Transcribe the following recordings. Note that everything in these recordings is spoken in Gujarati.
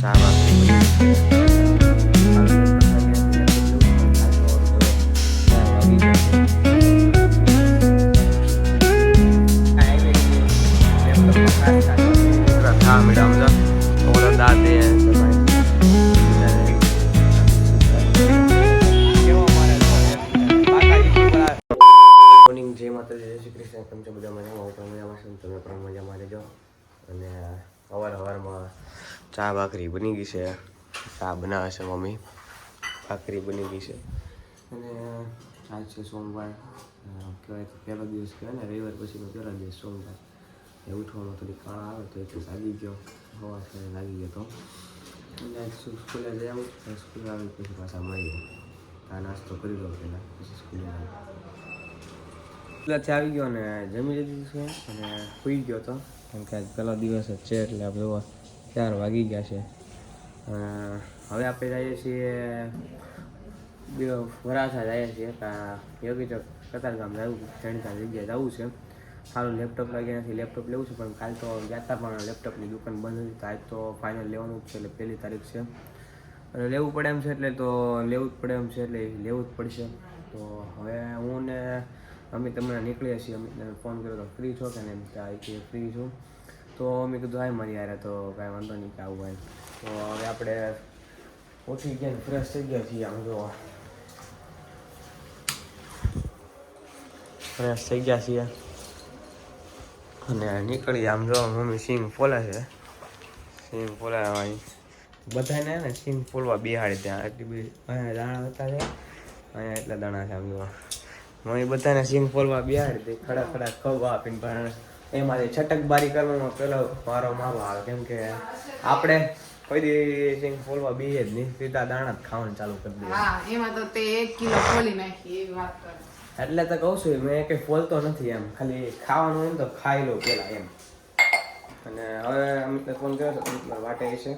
ચા મોર્નિંગ જય માતાજી જય શ્રી કૃષ્ણ. કેમ છો બધા મજામાં? હું પણ મજામાં છું, તમે પણ મજામાં રહેજો. અને સવારમાં ચા ભાખરી બની ગઈ છે. ચા બનાવે છે મમ્મી, ભાખરી બની ગઈ છે. અને આજ છે સોમવાર, કહેવાય તો પહેલો દિવસ કહેવાય ને, રવિવાર પછીનો પહેલો દિવસ સોમવાર. એ ઉઠવામાં થોડી કાળા આવે તો એટલે લાગી ગયો, હવા છે લાગી ગયો તો. અને સ્કૂલે જઈ આવું, સ્કૂલે આવી પછી પાછા મળીએ. આ નાસ્તો કરી દો પહેલાં, પછી સ્કૂલે આવું. આવી ગયો ને જમી લીધું છે અને સૂઈ ગયો હતો, કારણ કે આજ પહેલો દિવસ જ છે એટલે આપણે 4 વાગી ગયા છે. હવે આપણે જઈએ છીએ વરાછા, જઈએ છીએ યોગી કતારગામ જવું, જાણીતા જગ્યાએ જવું છે. સારું લેપટોપ લાગ્યા નથી, લેપટોપ લેવું છે, પણ કાલ તો ગયા પણ લેપટોપની દુકાન બંધ હતી. તો આજ તો ફાઇનલ લેવાનું જ છે, એટલે 1લી તારીખ છે અને લેવું પડે એમ છે, એટલે તો લેવું જ પડે એમ છે, એટલે લેવું જ પડશે. તો હવે હું ને અમિત તમને નીકળીએ છીએ. અમિતને ફોન કર્યો તો ફ્રી છો કે નહીં? ત્યાં કે ફ્રી છું. તો મેં કીધું હાય મારી યારે, તો કાંઈ વાંધો નહીં કે આવું ભાઈ. તો હવે આપણે ઉઠી ગયા, ફ્રેશ થઈ ગયા છીએ. આમ જો ફ્રેશ થઈ ગયા છીએ અને નીકળી. આમ જો મમ્મી સિંગ ફોલે છે, સિંગ ફોલાવવાની બધાને ને સિંગ ફોલવા બિહાડી. ત્યાં એટલી બધી અહીંયા દાણા હતા છે, અહીંયા એટલા દાણા છે. આમ જો મમ્મી બધાને સિંગ ફોલવા બિહાડી દે, ખડા ખડા ખવા આપીને. પણ એમાંથી છટકબારી કરવામાં પેલો મારો માવો આવે, કેમ કે આપણે કોઈ દી સિંગ ફોલવા બીએ જ નહીં, સીધા દાણા જ ખાવાનું ચાલુ કરી દઈએ. હા, એમાં તો તે 1 કિલો ફોલી નાખી એવી વાત કરે. એટલે તો કહું છું, મેં કંઈ ફોલતો નથી એમ, ખાલી ખાવાનું હોય ને તો ખાઈ લો પેલા એમ. અને હવે અમિતને ફોન કર્યો તો અમિત વાટે છે,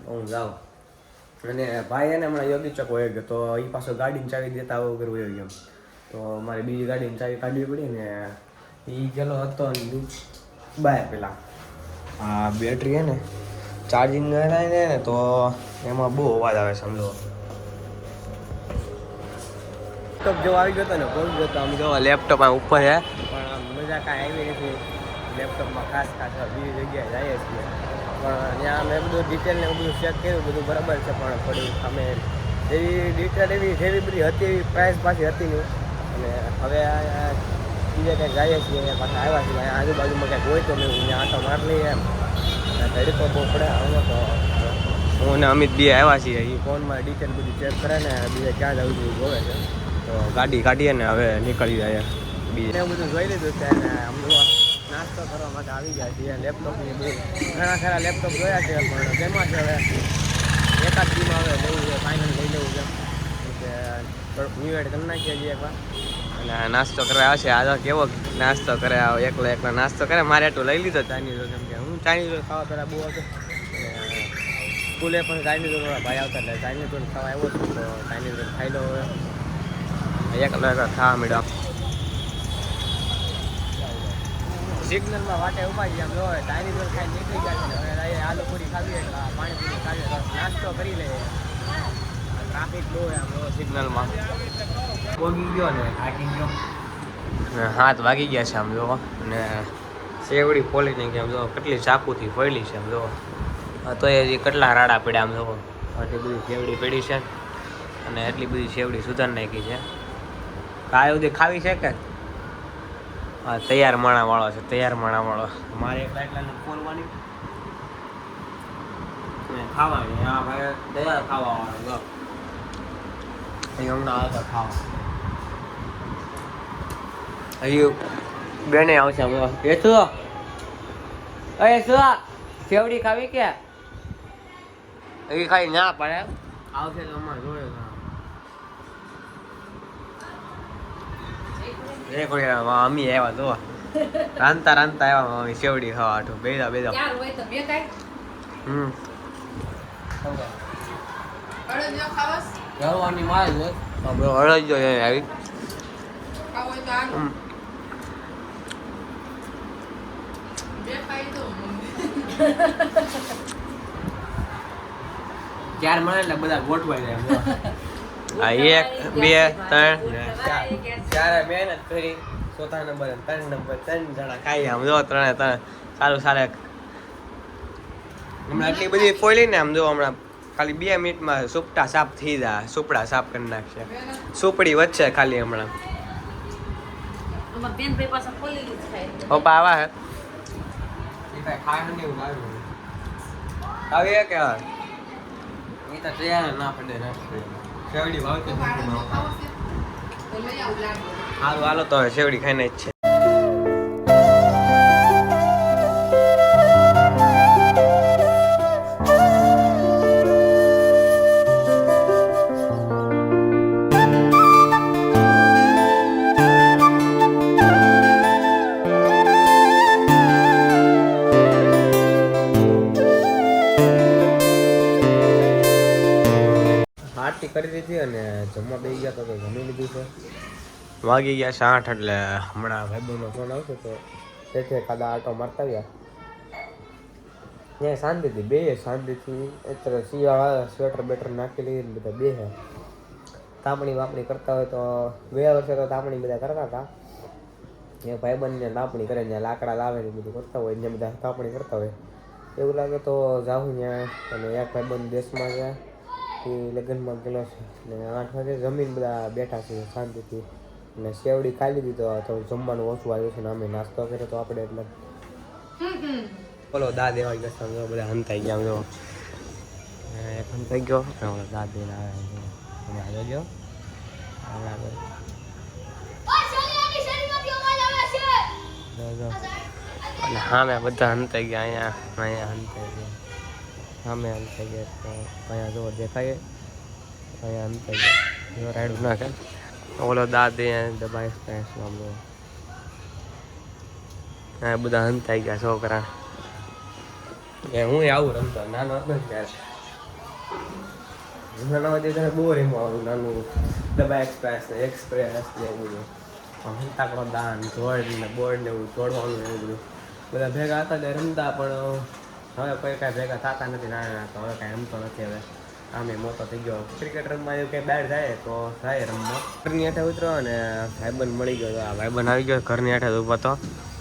હું જાઉં. અને ભાઈ એને હમણાં યોગી ચોક હોય ગયો, તો એ પાછો ગાડીની ચાવી દેતા વગર હોય ગયો. તો મારે બીજી ગાડીની ચાવી કાઢવી પડી ને. એ ગયેલો હતો બહાર પેલા આ બેટરી હે ને ચાર્જિંગ કરાય ને, તો એમાં બહુ અવાજ આવે સમજો. લેપટોપ જો આવી ગયો હતો ને, પહોંચી ગયો હતો. આમ જો લેપટોપ આ ઉપર છે, પણ મજા કાંઈ આવી નથી લેપટોપમાં. ખાસ બીજી જગ્યાએ જઈએ છીએ, પણ ત્યાં મેં બધું ડિટેલ ને બધું ચેક કર્યું, બધું બરાબર છે. પણ થોડી અમે એવી ડિટેલ એવી જેવી બધી હતી એવી પ્રાઇસ પાછી હતી નહીં. અને હવે બીજે કંઈક જઈએ છીએ, પાછા આવ્યા છીએ. આજુબાજુમાં કંઈક હોય તો નહીં, ત્યાં આટો માર લઈએ એમ. તડકો બહુ પડે હવે તો. હું ને અમિત બે આવ્યા છીએ, એ ફોનમાં ડિટેલ બધું ચેક કરે ને બીજે ક્યાં જવું જોઈએ જોવે છે. તો ગાડી કાઢીએ ને હવે નીકળી જાય. બીજે એવું બધું જોઈ લીધું છે ને આમ નાસ્તો કરવા માટે આવી ગયા છીએ. લેપટોપની બધું ઘણા ખરા લેપટોપ જોયા છે, પણ તેમાં છે હવે એકાદ દીમાં હવે લેવું છે, ફાઇનલ લઈ લેવું છે. કે થોડુંક નિવેડ કરી નાખીએ છીએ એકવાર. અને નાસ્તો કરવા આવે છે. આ કેવો નાસ્તો કરે, એકલો નાસ્તો કરે. મારે એટલું લઈ લીધો ચાઇનીઝ, કેમ કે હું ચાઇનીઝ ખાવા પહેલાં બહુ હતો. સ્કૂલે પણ ચાઇનીઝ ભાઈ આવતા એટલે ચાઇનીઝ ખાવા આવ્યો છું, તો ચાઇનીઝ ખાઈ લો હવે. એકલો ખાવા મળ્યો. સિગ્નલમાં વાટે ઉભા છીએ, આમ જો ચાઇનીઝ રોલ ખાઈ નીકળી ગયા છે. હવે આલુ પૂરી ખાવી એટલે પાણીપુરી ખાવી, નાસ્તો કરી લઈએ. ટ્રાફિક બહુ આમ સિગ્નલમાં પોગી ગયો ને થાકી ગયો. 7 વાગી ગયા છે આમ જો. અને સેવડી ફોલી નહીં કે આમ જો કેટલી ચાકુથી ફોલી છે આમ જો. તો એ કેટલા રાડા પડ્યા આમ જો. આટલી બધી સેવડી પડી છે અને એટલી બધી સેવડી સુધાર નાખી છે. કાંઈ બધી ખાવી છે કે હા, તૈયાર માણા વાળો છે, તૈયાર માણા વાળો. મારે એકલા ફોલવાની ખાવાની. હા ભાઈ તૈયાર ખાવા વાળો હમણાં આવતા ખાવા. અહીં બેને આવશે એ શું સેવડી ખાવી કે એ ખાઈ ના પડે આવશે તો અમારે જોડે અમી આવ્યા તો રાંધતા આવ્યા મમ્મી સેવડી ખાવા આઠું બેદા કરવાની મારે હળદ જો આવી ચાર મળે એટલે બધા ગોઠવાઈ જાય આ 1 2 3 ચારે મહેનત કરી ચોથા નંબર 3 નંબર 3 જણા ખાઈ આમ જો 3 સારું સારું હમણાં એટલી બધી ફોઈલી ને આમ જો હમણાં ખાલી 2 મિનિટમાં સુપડા સાફ થઈ જાય સુપડા સાફ કરી નાખશે સુપડી વચ્ચે ખાલી હમણાં પપ્પા આવા હે આવી કે એ તો તૈયાર ના પડે ને શેવડી ભાવતી હાલો હાલો તો હવે શેવડી ખાઈને જ છે આરતી કરી દીધી અને જમવા બેસી ગયા તો જમી લીધું છે વાગી ગયા 8 એટલે હમણાં ભાઈબંધનો ફોન આવતો તો તેથી કાદા આટો મારતા ગયા ત્યાં શાંતિથી બે શાંતિથી અત્યારે શિયાળા સ્વેટર બેટર નાખી લઈએ બધા બે હે તાપણી વાપણી કરતા હોય તો 2 વર્ષે તો તાપણી બધા કરતા હતા એ ભાઈબંધને તાપણી કરે ત્યાં લાકડા લાવે ને બધું કરતા હોય ત્યાં બધા તાપણી કરતા હોય એવું લાગે તો જાઉં ત્યાં અને એક ભાઈબંધ દેશમાં ગયા એ લગ્નમાં ગયેલો છે ને 8 વાગે જમીન બધા બેઠા છે શાંતિથી અને શેવડી ખાઈ લીધી તો જમવાનું ઓછું આવ્યું છે ને અમે નાસ્તો કર્યો તો આપણે એટલે બોલો દા દેવા ગયા બધા હંતાઈ ગયા જો એક હંતાઈ ગયો દા દેને આવ્યો ગયો અને હા મેં બધા હંતાઈ ગયા અહીંયા હંતાઈ ગયા સામે હંતાઈ ગયા અહીંયા જો દેખાય અહીંયા હંતાઈ ગયા જો રાયડું નાખે ઓલો દાદે દબાઈ આમ જો હા બધા હંતાઈ ગયા છોકરા એ હું આવું રમતો નાનો હતો ત્યારે નાનો હતો ત્યારે બહુ રમવા આવું નાનું દબા એક્સપ્રેસ ને એવું બધું હંતાકડો દાન ધોળ ને બોર્ડ ને એવું તોડવાનું એવું બધું બધા ભેગા હતા ત્યારે રમતા પણ હવે કોઈ કાંઈ ભેગા થતા નથી નાના તો હવે કાંઈ રમતો નથી હવે આમે મોટો થઈ ગયો ક્રિકેટ રમવા એવું કંઈ બહાર જાય તો જાય રમવા ઘરની હેઠે ઉતરો અને ભાઈબંધ મળી ગયો આ ભાઈબંધ આવી ગયો ઘરની હેઠે ઊભો હતો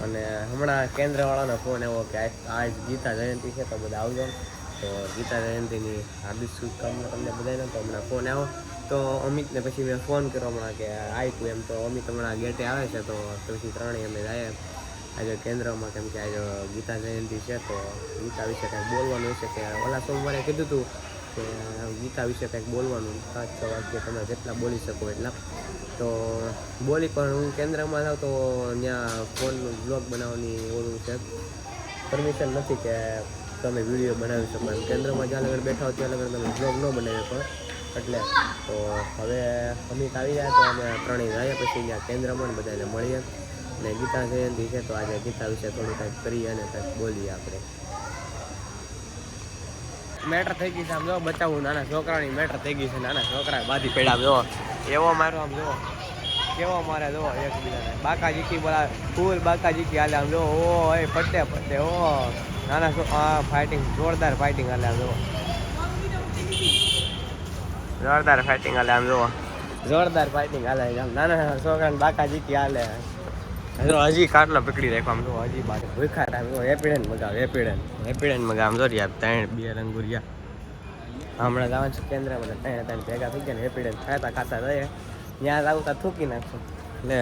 અને હમણાં કેન્દ્રવાળાનો ફોન એવો કે આજ ગીતા જયંતિ છે તો બધા આવજો તો ગીતા જયંતિની હાર્દિક શુભકામના તમને બધાને તો હમણાં ફોન આવ્યો તો અમિતને પછી મેં ફોન કર્યો હમણાં કે આવ્યું એમ તો અમિત હમણાં ગેટે આવે છે તો પછી ત્રણેય અમે જઈએ આજે કેન્દ્રમાં કેમ કે આજે ગીતા જયંતિ છે તો ગીતા વિશે કંઈક બોલવાનું હશે કે ઓલા સોમવારે કીધું હતું કે ગીતા વિશે કંઈક બોલવાનું 5-6 વાગ્યે તમે જેટલા બોલી શકો એટલા તો બોલી પણ હું કેન્દ્રમાં જાઉં તો ત્યાં ફોનનું બ્લોગ બનાવવાની ઓલું છે પરમિશન નથી કે તમે વિડીયો બનાવી શકો એમ કેન્દ્રમાં જ્યાં લગર બેઠા હોય ત્યાં લગર તમે બ્લોગ ન બનાવી શકો એટલે તો હવે અમિત આવી જાય તો અમે ત્રણેય જઈએ પછી ત્યાં કેન્દ્રમાં બધાને મળીએ ને ગીતા જયંતિ છે તો આજે ગીતા વિશે થોડું કંઈક કરીએ અને કંઈક બોલીએ આપણે મેટર થઈ ગઈ છે આમ જો બચાવવું નાના છોકરાની મેટર થઈ ગઈ છે નાના છોકરા બાધી પડ્યા જો એવો મારો આમ જો કેવો મારે જો એકબીજાને બાકાજીકી બોલા ફૂલ બાકાજીકી હાલે આમ જો ઓ એ પટ્ટે પટ્ટે ઓ નાના ફાઇટિંગ જોરદાર ફાઇટિંગ હાલે આમ જો જોરદાર ફાઇટિંગ હાલે આમ જો જોરદાર ફાઇટિંગ હાલે આમ નાના છોકરાને બાકાજીકી હાલે હજી કાટલો પકડી રાખ્યો આમ જો હજી બાકી ભૂખા રાખો હેપીડેન મગાવ જો યાર 2 રંગુરિયા હમણાં જવાનું છે કેન્દ્રમાં 3 ભેગા થઈ ગયા ને હેપીડેન ખાતા રહીએ ત્યાં આવું ત્યાં થૂકી નાખશું લે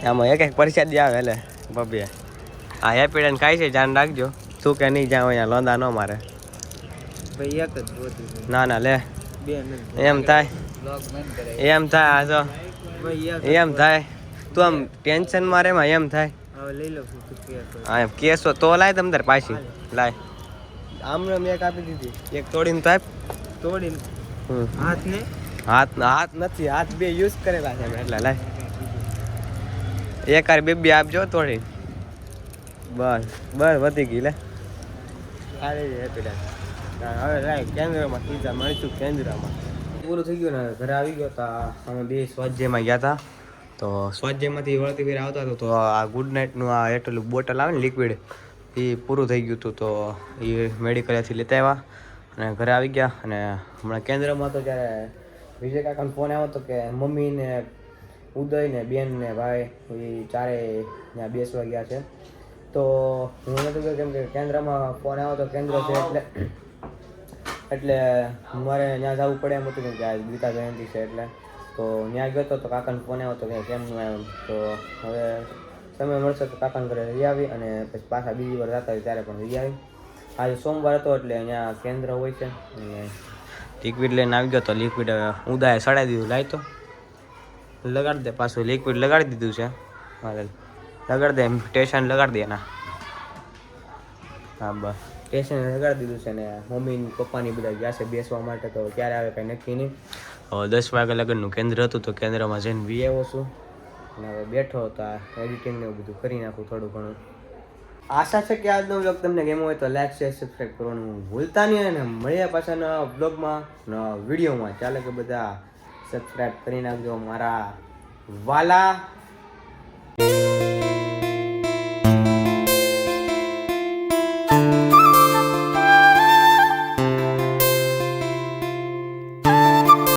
આમાં એક પરસાદી આવે એટલે બબે હા હેપીડેન ખાય છે ધ્યાન રાખજો શું કે નહીં જાવ અહીંયા લોંદા ન મારે ભાઈ એક જ ના લે એમ થાય જો એમ થાય તું આમ ટેન્શન મારે એમાં એમ થાય લઈ લો હા એમ કેસો તો લાય તમ તાર પાછી લાય આમને મેં એક આપી દીધી એક તોડીને તો તોડીને હાથ નથી હાથ બે યુઝ કરેલા છે એટલે લાય એક બે આપજો તોડી બસ વધી ગઈ લે હવે લાય કેન્દ્રમાં સીધા મળીશું કેન્દ્રમાં પૂરું થઈ ગયું ને ઘરે આવી ગયો તા અમે બે સ્વાધ્યાયમાં ગયા હતા તો સ્વાધ્યાયમાંથી વળતી ફેર આવતા હતો તો આ ગુડ નાઇટનું આ એટલું બોટલ આવે ને લિક્વિડ એ પૂરું થઈ ગયું હતું તો એ મેડિકલેથી લેતા આવ્યા અને ઘરે આવી ગયા. અને હમણાં કેન્દ્રમાં તો જ્યારે વિજય કાકાનો ફોન આવ્યો હતો કે મમ્મીને ઉદય ને બેન ને ભાઈ એ ચારે ત્યાં બેસવા ગયા છે. તો હું નહોતું ગયો કેમ કે કેન્દ્રમાં ફોન આવ્યો તો કેન્દ્ર છે એટલે મારે ત્યાં જવું પડે એમ હતું કેમ કે આ ગીતા જયંતિ છે એટલે. તો ત્યાં ગયો હતો તો કાકાનો ફોન આવ્યો હતો કે કેમનું આવ્યો. તો હવે સમય મળશે તો કાકાને ઘરે રહી આવી અને પછી પાછા બીજી વાર જતા હોય ત્યારે પણ રહી આવી. આજે સોમવાર હતો એટલે અહીંયા કેન્દ્ર હોય છે અને લિક્વિડ લઈને આવી ગયો તો લિક્વિડ ઉદાએ સડાઈ દીધું. લાવી તો લગાડી દે પાછું લિક્વિડ લગાડી દીધું છે. હા લગાડી દે સ્ટેશન લગાડી દે એના. હા બસ સ્ટેશન લગાડી દીધું છે ને મમ્મી પપ્પાની બધા ગયા છે બેસવા માટે તો ક્યારે આવે કંઈ નક્કી નહીં. 10 વાગ્યા લગનનું કેન્દ્ર હતું તો કેન્દ્રમાં જઈને વી આવ્યો છું અને હવે બેઠો હતો આ એડિટિંગ ને એવું બધું કરી નાખું થોડું ઘણું. આશા છે કે આજનો વ્લોગ તમને ગમ્યો હોય તો લાઈક શેર સબસ્ક્રાઈબ કરવાનું ભૂલતા નહીં. અને મળ્યા પાછાના વ્લોગમાં વિડીયોમાં ચાલે કે બધા સબસ્ક્રાઈબ કરી નાખજો મારા વાલા